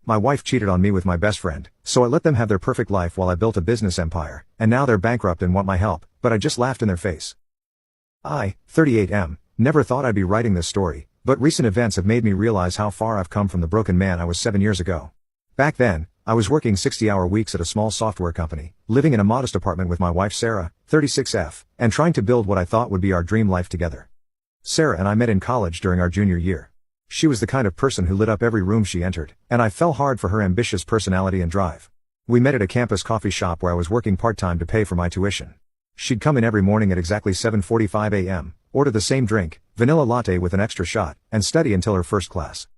My wife cheated on me with my best friend, so I let them have their perfect life while I built a business empire, and now they're bankrupt and want my help, but I just laughed in their face. I, 38M, never thought I'd be writing this story, but recent events have made me realize how far I've come from the broken man I was 7 years ago. Back then, I was working 60-hour weeks at a small software company, living in a modest apartment with my wife Sarah, 36F, and trying to build what I thought would be our dream life together. Sarah and I met in college during our junior year. She was the kind of person who lit up every room she entered, and I fell hard for her ambitious personality and drive. We met at a campus coffee shop where I was working part-time to pay for my tuition. She'd come in every morning at exactly 7:45 a.m., order the same drink, vanilla latte with an extra shot, and study until her first class.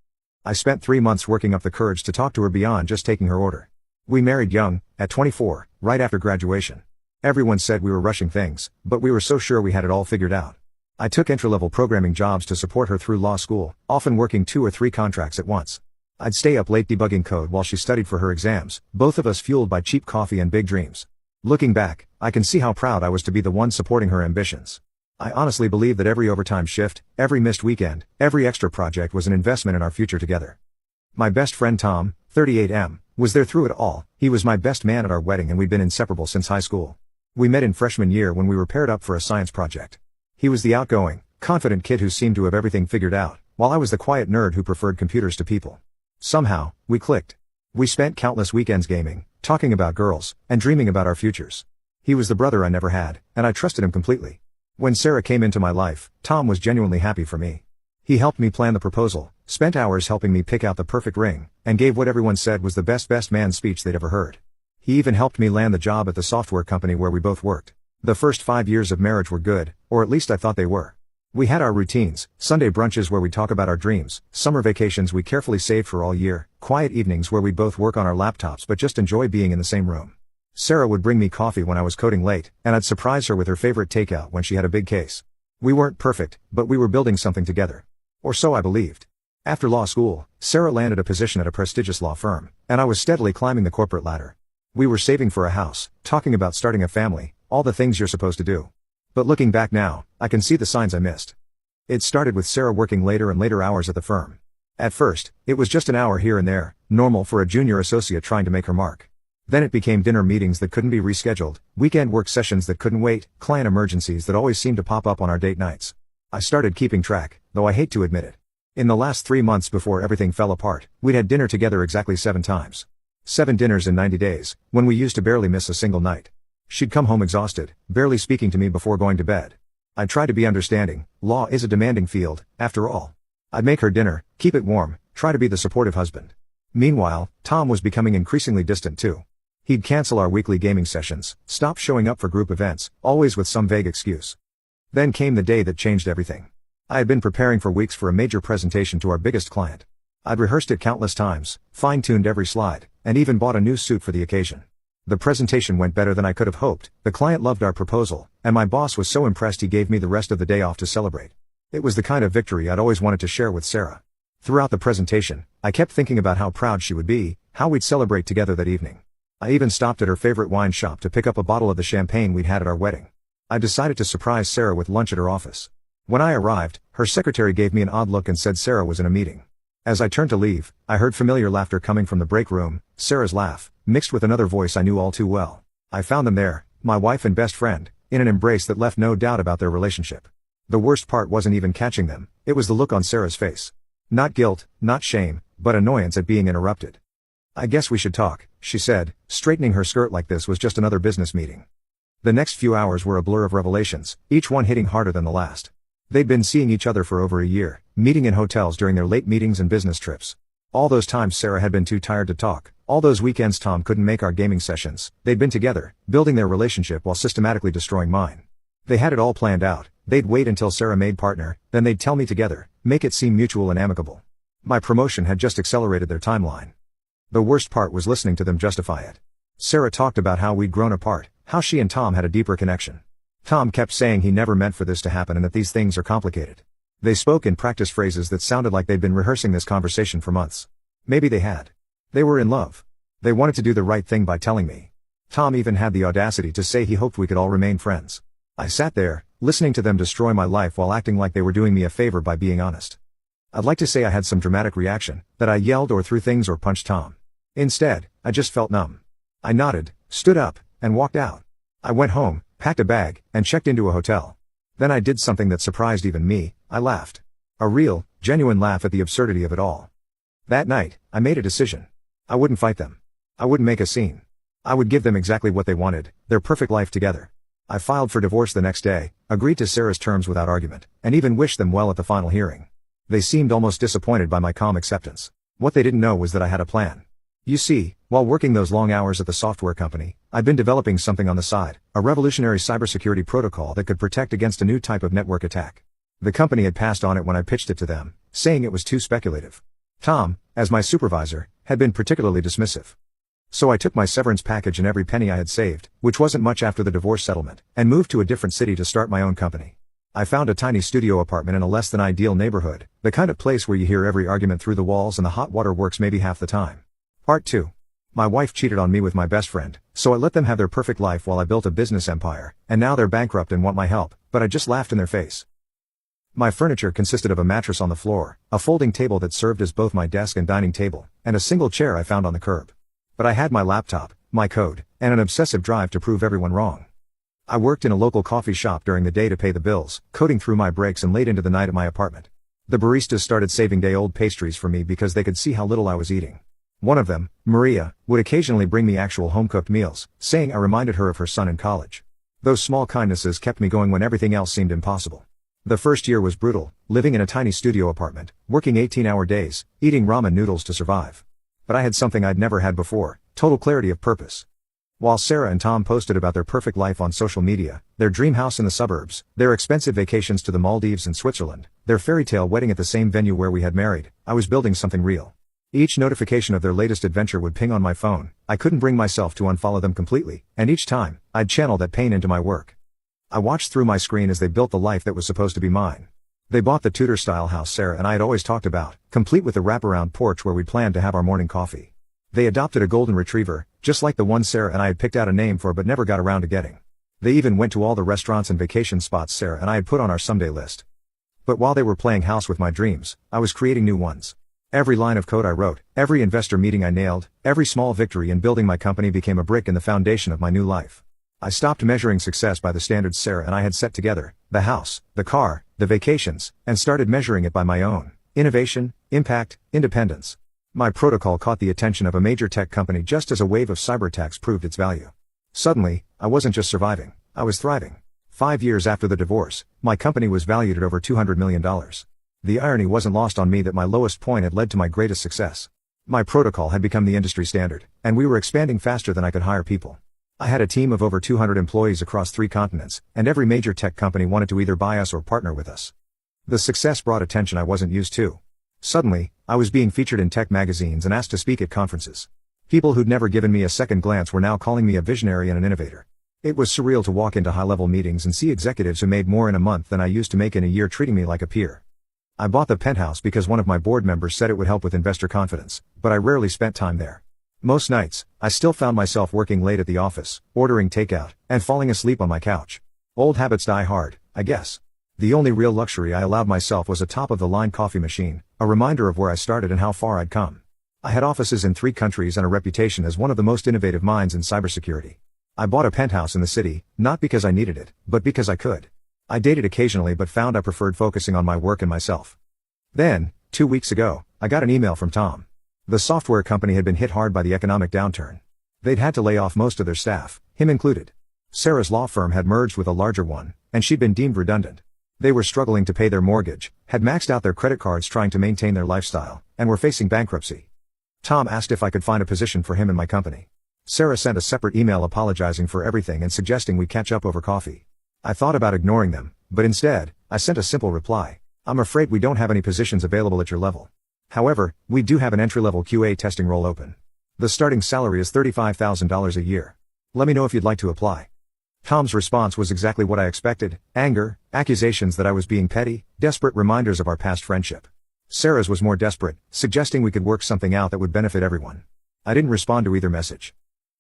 I spent 3 months working up the courage to talk to her beyond just taking her order. We married young, at 24, right after graduation. Everyone said we were rushing things, but we were so sure we had it all figured out. I took entry-level programming jobs to support her through law school, often working 2 or 3 contracts at once. I'd stay up late debugging code while she studied for her exams, both of us fueled by cheap coffee and big dreams. Looking back, I can see how proud I was to be the one supporting her ambitions. I honestly believe that every overtime shift, every missed weekend, every extra project was an investment in our future together. My best friend Tom, 38M, was there through it all. He was my best man at our wedding and we'd been inseparable since high school. We met in freshman year when we were paired up for a science project. He was the outgoing, confident kid who seemed to have everything figured out, while I was the quiet nerd who preferred computers to people. Somehow, we clicked. We spent countless weekends gaming, talking about girls, and dreaming about our futures. He was the brother I never had, and I trusted him completely. When Sarah came into my life, Tom was genuinely happy for me. He helped me plan the proposal, spent hours helping me pick out the perfect ring, and gave what everyone said was the best man speech they'd ever heard. He even helped me land the job at the software company where we both worked. The first 5 years of marriage were good, or at least I thought they were. We had our routines, Sunday brunches where we'd talk about our dreams, summer vacations we carefully saved for all year, quiet evenings where we'd both work on our laptops but just enjoy being in the same room. Sarah would bring me coffee when I was coding late, and I'd surprise her with her favorite takeout when she had a big case. We weren't perfect, but we were building something together. Or so I believed. After law school, Sarah landed a position at a prestigious law firm, and I was steadily climbing the corporate ladder. We were saving for a house, talking about starting a family, all the things you're supposed to do. But looking back now, I can see the signs I missed. It started with Sarah working later and later hours at the firm. At first, it was just an hour here and there, normal for a junior associate trying to make her mark. Then it became dinner meetings that couldn't be rescheduled, weekend work sessions that couldn't wait, client emergencies that always seemed to pop up on our date nights. I started keeping track, though I hate to admit it. In the last 3 months before everything fell apart, we'd had dinner together exactly 7 times. 7 dinners in 90 days, when we used to barely miss a single night. She'd come home exhausted, barely speaking to me before going to bed. I'd try to be understanding, law is a demanding field, after all. I'd make her dinner, keep it warm, try to be the supportive husband. Meanwhile, Tom was becoming increasingly distant too. He'd cancel our weekly gaming sessions, stop showing up for group events, always with some vague excuse. Then came the day that changed everything. I had been preparing for weeks for a major presentation to our biggest client. I'd rehearsed it countless times, fine-tuned every slide, and even bought a new suit for the occasion. The presentation went better than I could have hoped, the client loved our proposal, and my boss was so impressed he gave me the rest of the day off to celebrate. It was the kind of victory I'd always wanted to share with Sarah. Throughout the presentation, I kept thinking about how proud she would be, how we'd celebrate together that evening. I even stopped at her favorite wine shop to pick up a bottle of the champagne we'd had at our wedding. I decided to surprise Sarah with lunch at her office. When I arrived, her secretary gave me an odd look and said Sarah was in a meeting. As I turned to leave, I heard familiar laughter coming from the break room, Sarah's laugh, mixed with another voice I knew all too well. I found them there, my wife and best friend, in an embrace that left no doubt about their relationship. The worst part wasn't even catching them, it was the look on Sarah's face. Not guilt, not shame, but annoyance at being interrupted. "I guess we should talk," she said, straightening her skirt like this was just another business meeting. The next few hours were a blur of revelations, each one hitting harder than the last. They'd been seeing each other for over a year, meeting in hotels during their late meetings and business trips. All those times Sarah had been too tired to talk, all those weekends Tom couldn't make our gaming sessions, they'd been together, building their relationship while systematically destroying mine. They had it all planned out, they'd wait until Sarah made partner, then they'd tell me together, make it seem mutual and amicable. My promotion had just accelerated their timeline. The worst part was listening to them justify it. Sarah talked about how we'd grown apart, how she and Tom had a deeper connection. Tom kept saying he never meant for this to happen and that these things are complicated. They spoke in practice phrases that sounded like they'd been rehearsing this conversation for months. Maybe they had. They were in love. They wanted to do the right thing by telling me. Tom even had the audacity to say he hoped we could all remain friends. I sat there, listening to them destroy my life while acting like they were doing me a favor by being honest. I'd like to say I had some dramatic reaction, that I yelled or threw things or punched Tom. Instead, I just felt numb. I nodded, stood up, and walked out. I went home, packed a bag, and checked into a hotel. Then I did something that surprised even me. I laughed. A real, genuine laugh at the absurdity of it all. That night, I made a decision. I wouldn't fight them. I wouldn't make a scene. I would give them exactly what they wanted, their perfect life together. I filed for divorce the next day, agreed to Sarah's terms without argument, and even wished them well at the final hearing. They seemed almost disappointed by my calm acceptance. What they didn't know was that I had a plan. You see, while working those long hours at the software company, I'd been developing something on the side, a revolutionary cybersecurity protocol that could protect against a new type of network attack. The company had passed on it when I pitched it to them, saying it was too speculative. Tom, as my supervisor, had been particularly dismissive. So I took my severance package and every penny I had saved, which wasn't much after the divorce settlement, and moved to a different city to start my own company. I found a tiny studio apartment in a less than ideal neighborhood, the kind of place where you hear every argument through the walls and the hot water works maybe half the time. Part 2. My wife cheated on me with my best friend, so I let them have their perfect life while I built a business empire, and now they're bankrupt and want my help, but I just laughed in their face. My furniture consisted of a mattress on the floor, a folding table that served as both my desk and dining table, and a single chair I found on the curb. But I had my laptop, my code, and an obsessive drive to prove everyone wrong. I worked in a local coffee shop during the day to pay the bills, coding through my breaks and late into the night at my apartment. The baristas started saving day-old pastries for me because they could see how little I was eating. One of them, Maria, would occasionally bring me actual home-cooked meals, saying I reminded her of her son in college. Those small kindnesses kept me going when everything else seemed impossible. The first year was brutal, living in a tiny studio apartment, working 18-hour days, eating ramen noodles to survive. But I had something I'd never had before, total clarity of purpose. While Sarah and Tom posted about their perfect life on social media, their dream house in the suburbs, their expensive vacations to the Maldives and Switzerland, their fairy tale wedding at the same venue where we had married, I was building something real. Each notification of their latest adventure would ping on my phone. I couldn't bring myself to unfollow them completely, and each time, I'd channel that pain into my work. I watched through my screen as they built the life that was supposed to be mine. They bought the Tudor-style house Sarah and I had always talked about, complete with the wraparound porch where we planned to have our morning coffee. They adopted a golden retriever, just like the one Sarah and I had picked out a name for but never got around to getting. They even went to all the restaurants and vacation spots Sarah and I had put on our someday list. But while they were playing house with my dreams, I was creating new ones. Every line of code I wrote, every investor meeting I nailed, every small victory in building my company became a brick in the foundation of my new life. I stopped measuring success by the standards Sarah and I had set together, the house, the car, the vacations, and started measuring it by my own innovation, impact, independence. My protocol caught the attention of a major tech company just as a wave of cyber attacks proved its value. Suddenly, I wasn't just surviving, I was thriving. 5 years after the divorce, my company was valued at over $200 million. The irony wasn't lost on me that my lowest point had led to my greatest success. My protocol had become the industry standard, and we were expanding faster than I could hire people. I had a team of over 200 employees across 3 continents, and every major tech company wanted to either buy us or partner with us. The success brought attention I wasn't used to. Suddenly, I was being featured in tech magazines and asked to speak at conferences. People who'd never given me a second glance were now calling me a visionary and an innovator. It was surreal to walk into high-level meetings and see executives who made more in a month than I used to make in a year treating me like a peer. I bought the penthouse because one of my board members said it would help with investor confidence, but I rarely spent time there. Most nights, I still found myself working late at the office, ordering takeout, and falling asleep on my couch. Old habits die hard, I guess. The only real luxury I allowed myself was a top-of-the-line coffee machine, a reminder of where I started and how far I'd come. I had offices in 3 countries and a reputation as one of the most innovative minds in cybersecurity. I bought a penthouse in the city, not because I needed it, but because I could. I dated occasionally but found I preferred focusing on my work and myself. Then, 2 weeks ago, I got an email from Tom. The software company had been hit hard by the economic downturn. They'd had to lay off most of their staff, him included. Sarah's law firm had merged with a larger one, and she'd been deemed redundant. They were struggling to pay their mortgage, had maxed out their credit cards trying to maintain their lifestyle, and were facing bankruptcy. Tom asked if I could find a position for him in my company. Sarah sent a separate email apologizing for everything and suggesting we catch up over coffee. I thought about ignoring them, but instead, I sent a simple reply. I'm afraid we don't have any positions available at your level. However, we do have an entry-level QA testing role open. The starting salary is $35,000 a year. Let me know if you'd like to apply. Tom's response was exactly what I expected: anger, accusations that I was being petty, desperate reminders of our past friendship. Sarah's was more desperate, suggesting we could work something out that would benefit everyone. I didn't respond to either message.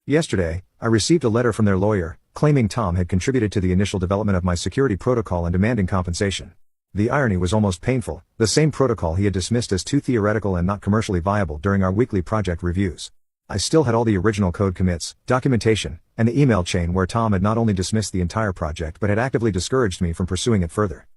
Yesterday, I received a letter from their lawyer, claiming Tom had contributed to the initial development of my security protocol and demanding compensation. The irony was almost painful, the same protocol he had dismissed as too theoretical and not commercially viable during our weekly project reviews. I still had all the original code commits, documentation, and the email chain where Tom had not only dismissed the entire project but had actively discouraged me from pursuing it further.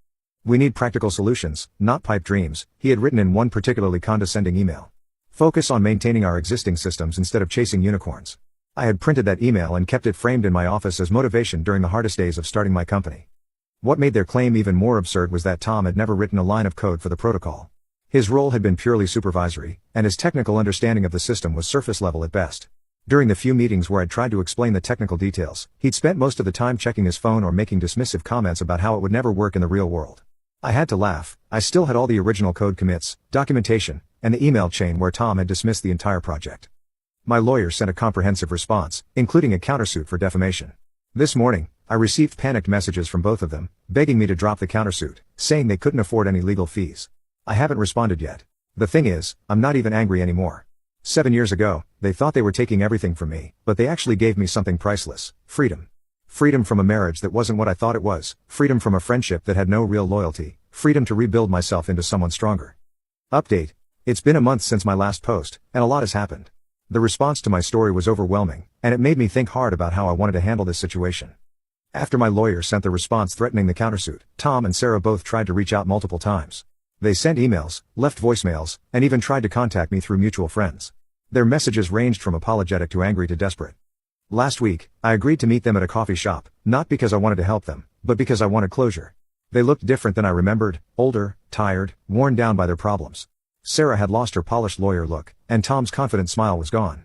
"We need practical solutions, not pipe dreams," he had written in one particularly condescending email. "Focus on maintaining our existing systems instead of chasing unicorns." I had printed that email and kept it framed in my office as motivation during the hardest days of starting my company. What made their claim even more absurd was that Tom had never written a line of code for the protocol. His role had been purely supervisory, and his technical understanding of the system was surface level at best. During the few meetings where I'd tried to explain the technical details, he'd spent most of the time checking his phone or making dismissive comments about how it would never work in the real world. I had to laugh. I still had all the original code commits, documentation, and the email chain where Tom had dismissed the entire project. My lawyer sent a comprehensive response, including a countersuit for defamation. This morning, I received panicked messages from both of them, begging me to drop the countersuit, saying they couldn't afford any legal fees. I haven't responded yet. The thing is, I'm not even angry anymore. 7 years ago, they thought they were taking everything from me, but they actually gave me something priceless: freedom. Freedom from a marriage that wasn't what I thought it was, freedom from a friendship that had no real loyalty, freedom to rebuild myself into someone stronger. Update. It's been a month since my last post, and a lot has happened. The response to my story was overwhelming, and it made me think hard about how I wanted to handle this situation. After my lawyer sent the response threatening the countersuit, Tom and Sarah both tried to reach out multiple times. They sent emails, left voicemails, and even tried to contact me through mutual friends. Their messages ranged from apologetic to angry to desperate. Last week, I agreed to meet them at a coffee shop, not because I wanted to help them, but because I wanted closure. They looked different than I remembered, older, tired, worn down by their problems. Sarah had lost her polished lawyer look, and Tom's confident smile was gone.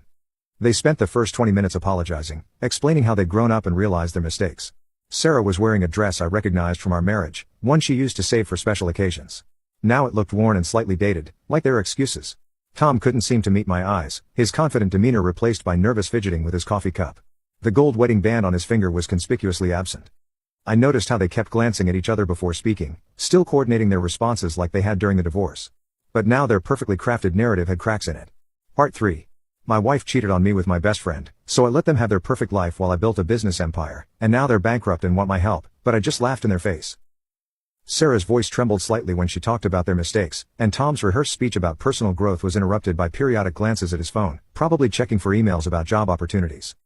They spent the first 20 minutes apologizing, explaining how they'd grown up and realized their mistakes. Sarah was wearing a dress I recognized from our marriage, one she used to save for special occasions. Now it looked worn and slightly dated, like their excuses. Tom couldn't seem to meet my eyes, his confident demeanor replaced by nervous fidgeting with his coffee cup. The gold wedding band on his finger was conspicuously absent. I noticed how they kept glancing at each other before speaking, still coordinating their responses like they had during the divorce. But now their perfectly crafted narrative had cracks in it. Part 3. My wife cheated on me with my best friend, so I let them have their perfect life while I built a business empire, and now they're bankrupt and want my help, but I just laughed in their face. Sarah's voice trembled slightly when she talked about their mistakes, and Tom's rehearsed speech about personal growth was interrupted by periodic glances at his phone, probably checking for emails about job opportunities.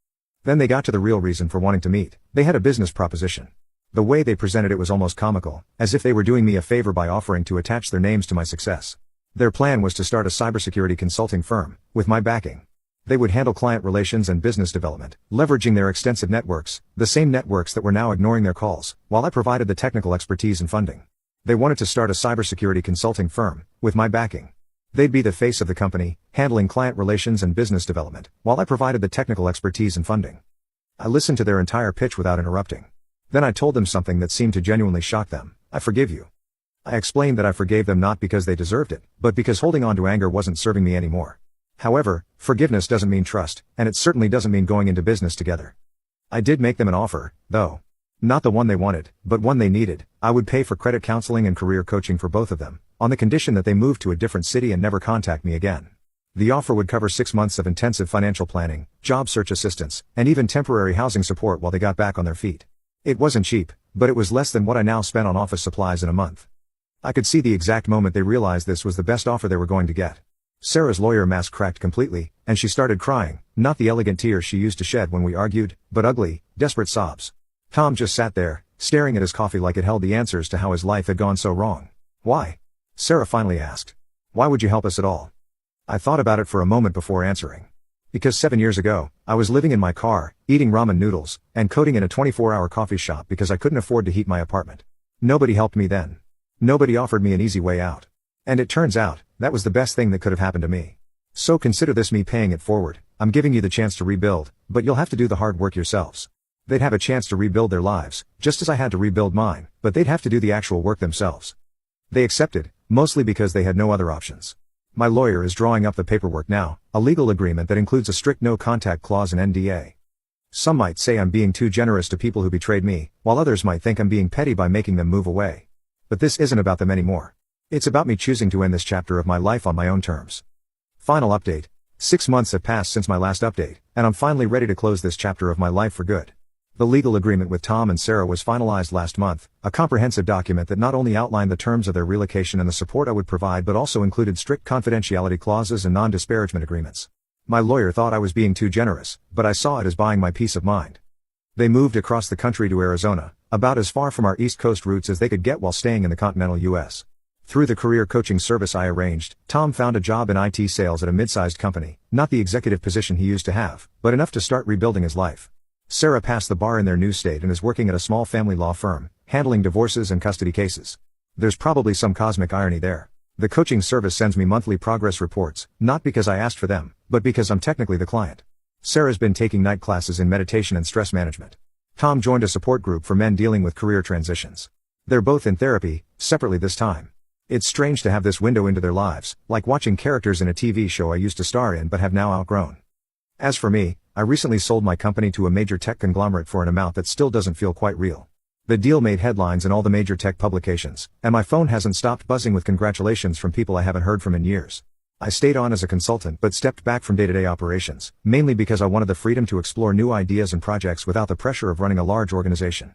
Then they got to the real reason for wanting to meet. They had a business proposition. The way they presented it was almost comical, as if they were doing me a favor by offering to attach their names to my success. Their plan was to start a cybersecurity consulting firm, with my backing. They would handle client relations and business development, leveraging their extensive networks, the same networks that were now ignoring their calls, while I provided the technical expertise and funding. They wanted to start a cybersecurity consulting firm, with my backing. They'd be the face of the company, handling client relations and business development, while I provided the technical expertise and funding. I listened to their entire pitch without interrupting. Then I told them something that seemed to genuinely shock them: I forgive you. I explained that I forgave them not because they deserved it, but because holding on to anger wasn't serving me anymore. However, forgiveness doesn't mean trust, and it certainly doesn't mean going into business together. I did make them an offer, though. Not the one they wanted, but one they needed. I would pay for credit counseling and career coaching for both of them, on the condition that they moved to a different city and never contact me again. The offer would cover 6 months of intensive financial planning, job search assistance, and even temporary housing support while they got back on their feet. It wasn't cheap, but it was less than what I now spent on office supplies in a month. I could see the exact moment they realized this was the best offer they were going to get. Sarah's lawyer mask cracked completely, and she started crying, not the elegant tears she used to shed when we argued, but ugly, desperate sobs. Tom just sat there, staring at his coffee like it held the answers to how his life had gone so wrong. "Why?" Sarah finally asked. "Why would you help us at all?" I thought about it for a moment before answering. Because 7 years ago, I was living in my car, eating ramen noodles, and coding in a 24-hour coffee shop because I couldn't afford to heat my apartment. Nobody helped me then. Nobody offered me an easy way out. And it turns out, that was the best thing that could have happened to me. So consider this me paying it forward. I'm giving you the chance to rebuild, but you'll have to do the hard work yourselves. They'd have a chance to rebuild their lives, just as I had to rebuild mine, but they'd have to do the actual work themselves. They accepted, mostly because they had no other options. My lawyer is drawing up the paperwork now, a legal agreement that includes a strict no-contact clause and NDA. Some might say I'm being too generous to people who betrayed me, while others might think I'm being petty by making them move away. But this isn't about them anymore. It's about me choosing to end this chapter of my life on my own terms. Final update. 6 months have passed since my last update, and I'm finally ready to close this chapter of my life for good. The legal agreement with Tom and Sarah was finalized last month, a comprehensive document that not only outlined the terms of their relocation and the support I would provide but also included strict confidentiality clauses and non-disparagement agreements. My lawyer thought I was being too generous, but I saw it as buying my peace of mind. They moved across the country to Arizona, about as far from our East Coast roots as they could get while staying in the continental U.S. Through the career coaching service I arranged, Tom found a job in IT sales at a mid-sized company, not the executive position he used to have, but enough to start rebuilding his life. Sarah passed the bar in their new state and is working at a small family law firm, handling divorces and custody cases. There's probably some cosmic irony there. The coaching service sends me monthly progress reports, not because I asked for them, but because I'm technically the client. Sarah's been taking night classes in meditation and stress management. Tom joined a support group for men dealing with career transitions. They're both in therapy, separately this time. It's strange to have this window into their lives, like watching characters in a TV show I used to star in but have now outgrown. As for me, I recently sold my company to a major tech conglomerate for an amount that still doesn't feel quite real. The deal made headlines in all the major tech publications, and my phone hasn't stopped buzzing with congratulations from people I haven't heard from in years. I stayed on as a consultant but stepped back from day-to-day operations, mainly because I wanted the freedom to explore new ideas and projects without the pressure of running a large organization.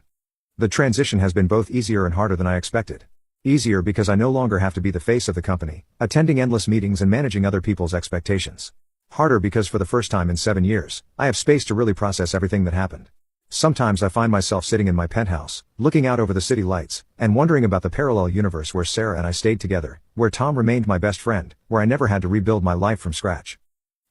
The transition has been both easier and harder than I expected. Easier because I no longer have to be the face of the company, attending endless meetings and managing other people's expectations. Harder because for the first time in 7 years, I have space to really process everything that happened. Sometimes I find myself sitting in my penthouse, looking out over the city lights, and wondering about the parallel universe where Sarah and I stayed together, where Tom remained my best friend, where I never had to rebuild my life from scratch.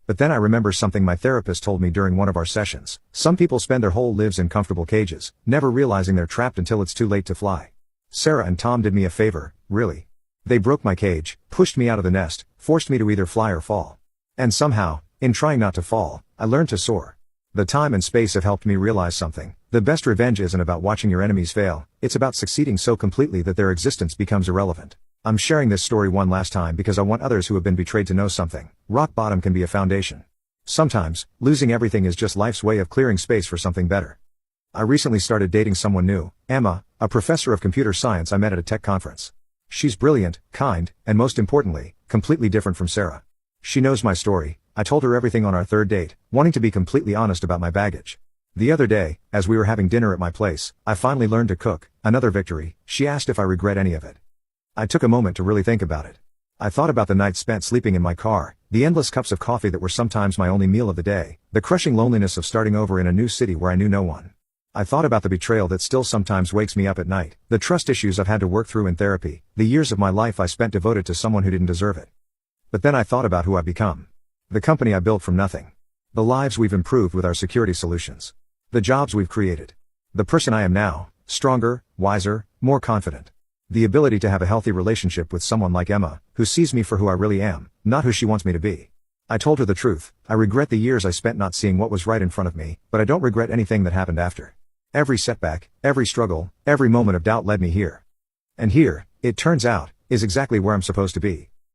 But then I remember something my therapist told me during one of our sessions. Some people spend their whole lives in comfortable cages, never realizing they're trapped until it's too late to fly. Sarah and Tom did me a favor, really. They broke my cage, pushed me out of the nest, forced me to either fly or fall. And somehow, in trying not to fall, I learned to soar. The time and space have helped me realize something. The best revenge isn't about watching your enemies fail, it's about succeeding so completely that their existence becomes irrelevant. I'm sharing this story one last time because I want others who have been betrayed to know something. Rock bottom can be a foundation. Sometimes, losing everything is just life's way of clearing space for something better. I recently started dating someone new, Emma, a professor of computer science I met at a tech conference. She's brilliant, kind, and most importantly, completely different from Sarah. She knows my story. I told her everything on our third date, wanting to be completely honest about my baggage. The other day, as we were having dinner at my place, I finally learned to cook, another victory. She asked if I regret any of it. I took a moment to really think about it. I thought about the nights spent sleeping in my car, the endless cups of coffee that were sometimes my only meal of the day, the crushing loneliness of starting over in a new city where I knew no one. I thought about the betrayal that still sometimes wakes me up at night, the trust issues I've had to work through in therapy, the years of my life I spent devoted to someone who didn't deserve it. But then I thought about who I've become. The company I built from nothing. The lives we've improved with our security solutions. The jobs we've created. The person I am now, stronger, wiser, more confident. The ability to have a healthy relationship with someone like Emma, who sees me for who I really am, not who she wants me to be. I told her the truth. I regret the years I spent not seeing what was right in front of me, but I don't regret anything that happened after. Every setback, every struggle, every moment of doubt led me here. And here, it turns out, is exactly where I'm supposed to be.